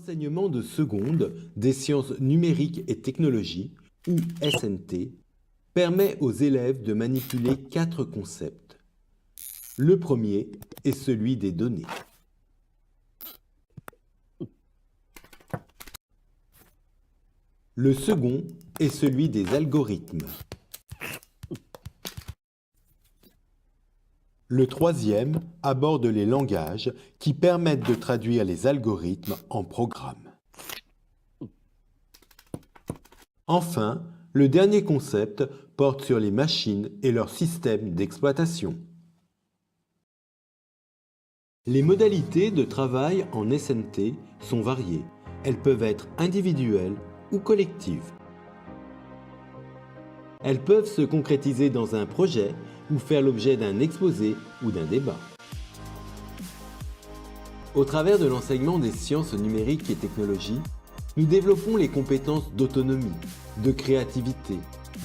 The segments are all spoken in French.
L'enseignement de seconde des sciences numériques et technologies, ou SNT, permet aux élèves de manipuler 4 concepts. Le premier est celui des données. Le second est celui des algorithmes. Le troisième aborde les langages qui permettent de traduire les algorithmes en programmes. Enfin, le dernier concept porte sur les machines et leurs systèmes d'exploitation. Les modalités de travail en SNT sont variées. Elles peuvent être individuelles ou collectives. Elles peuvent se concrétiser dans un projet ou faire l'objet d'un exposé ou d'un débat. Au travers de l'enseignement des sciences numériques et technologies, nous développons les compétences d'autonomie, de créativité,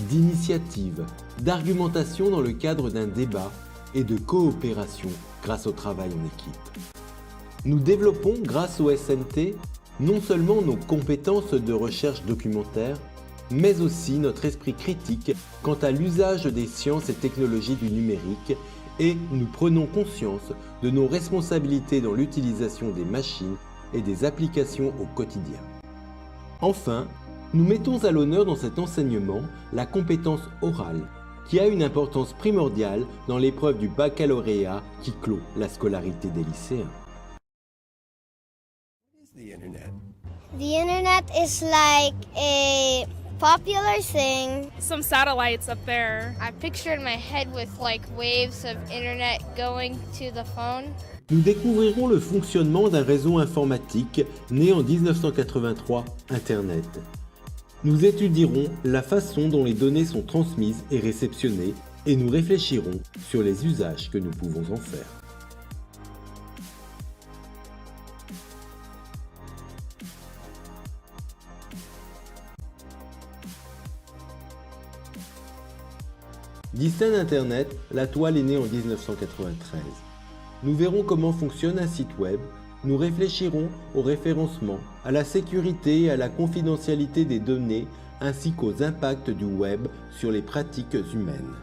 d'initiative, d'argumentation dans le cadre d'un débat et de coopération grâce au travail en équipe. Nous développons, grâce au SNT, non seulement nos compétences de recherche documentaire, mais aussi notre esprit critique quant à l'usage des sciences et technologies du numérique, et nous prenons conscience de nos responsabilités dans l'utilisation des machines et des applications au quotidien. Enfin, nous mettons à l'honneur dans cet enseignement la compétence orale, qui a une importance primordiale dans l'épreuve du baccalauréat qui clôt la scolarité des lycéens. The internet is like a popular thing. Some satellites up there. I picture in my head with like waves of internet going to the phone. Nous découvrirons le fonctionnement d'un réseau informatique né en 1983, Internet. Nous étudierons la façon dont les données sont transmises et réceptionnées et nous réfléchirons sur les usages que nous pouvons en faire. Distinct d'Internet, la toile est née en 1993. Nous verrons comment fonctionne un site web, nous réfléchirons au référencement, à la sécurité et à la confidentialité des données, ainsi qu'aux impacts du web sur les pratiques humaines.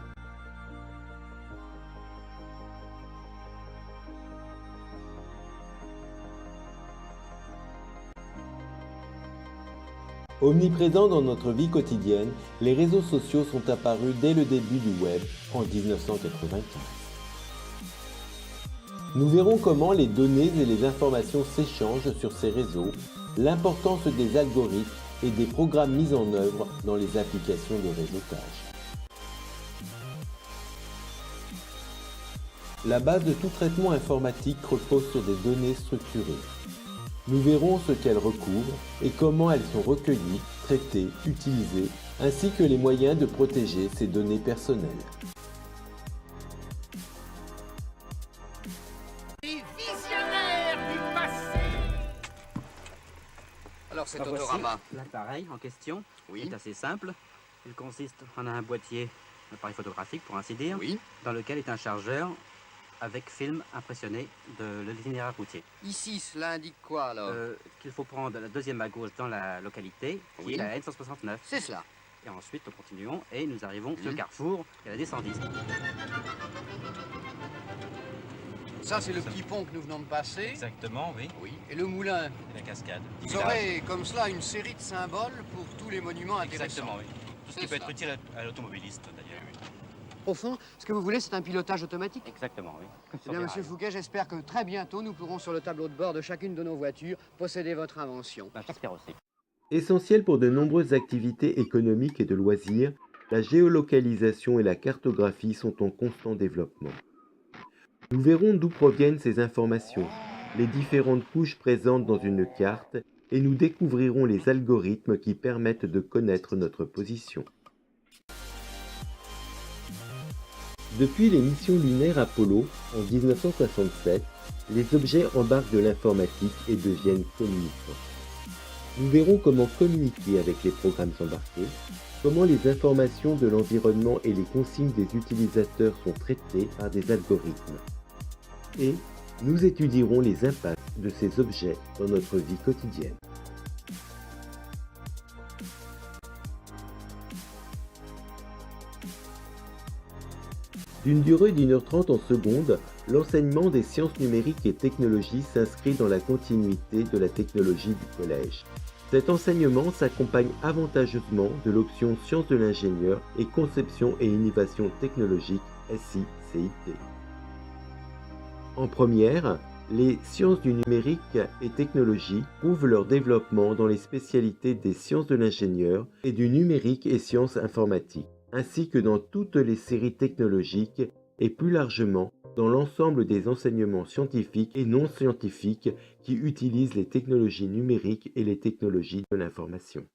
Omniprésents dans notre vie quotidienne, les réseaux sociaux sont apparus dès le début du web en 1995. Nous verrons comment les données et les informations s'échangent sur ces réseaux, l'importance des algorithmes et des programmes mis en œuvre dans les applications de réseautage. La base de tout traitement informatique repose sur des données structurées. Nous verrons ce qu'elles recouvrent et comment elles sont recueillies, traitées, utilisées, ainsi que les moyens de protéger ces données personnelles. Alors cet autorama, L'appareil en question est assez simple. Il consiste en un boîtier, un appareil photographique pour ainsi dire, oui. dans lequel est un chargeur avec film impressionné de l'itinéraire routier. Ici, cela indique quoi alors? Qu'il faut prendre la deuxième à gauche dans la localité, qui Oui. est la N169. C'est cela. Et ensuite, nous continuons et nous arrivons sur le carrefour et la D110. Ça, c'est le petit pont que nous venons de passer. Exactement, oui. Oui. Et le moulin. Et la cascade. Vous aurez comme cela une série de symboles pour tous les monuments intéressants. Exactement, oui. Tout ce qui C'est peut ça. être utile à l'automobiliste, d'ailleurs. Au fond, ce que vous voulez, c'est un pilotage automatique. Exactement, oui. Eh bien, monsieur Fouquet, j'espère que très bientôt, nous pourrons sur le tableau de bord de chacune de nos voitures posséder votre invention. J'espère aussi. Essentiel pour de nombreuses activités économiques et de loisirs, la géolocalisation et la cartographie sont en constant développement. Nous verrons d'où proviennent ces informations, les différentes couches présentes dans une carte, et nous découvrirons les algorithmes qui permettent de connaître notre position. Depuis les missions lunaires Apollo en 1967, les objets embarquent de l'informatique et deviennent communicants. Nous verrons comment communiquer avec les programmes embarqués, comment les informations de l'environnement et les consignes des utilisateurs sont traitées par des algorithmes. Et nous étudierons les impacts de ces objets dans notre vie quotidienne. D'une durée d'1h30 en seconde, l'enseignement des sciences numériques et technologies s'inscrit dans la continuité de la technologie du collège. Cet enseignement s'accompagne avantageusement de l'option Sciences de l'ingénieur et Conception et innovation technologique SI-CIT. En première, les sciences du numérique et technologie prouvent leur développement dans les spécialités des sciences de l'ingénieur et du numérique et sciences informatiques, ainsi que dans toutes les séries technologiques et plus largement dans l'ensemble des enseignements scientifiques et non scientifiques qui utilisent les technologies numériques et les technologies de l'information.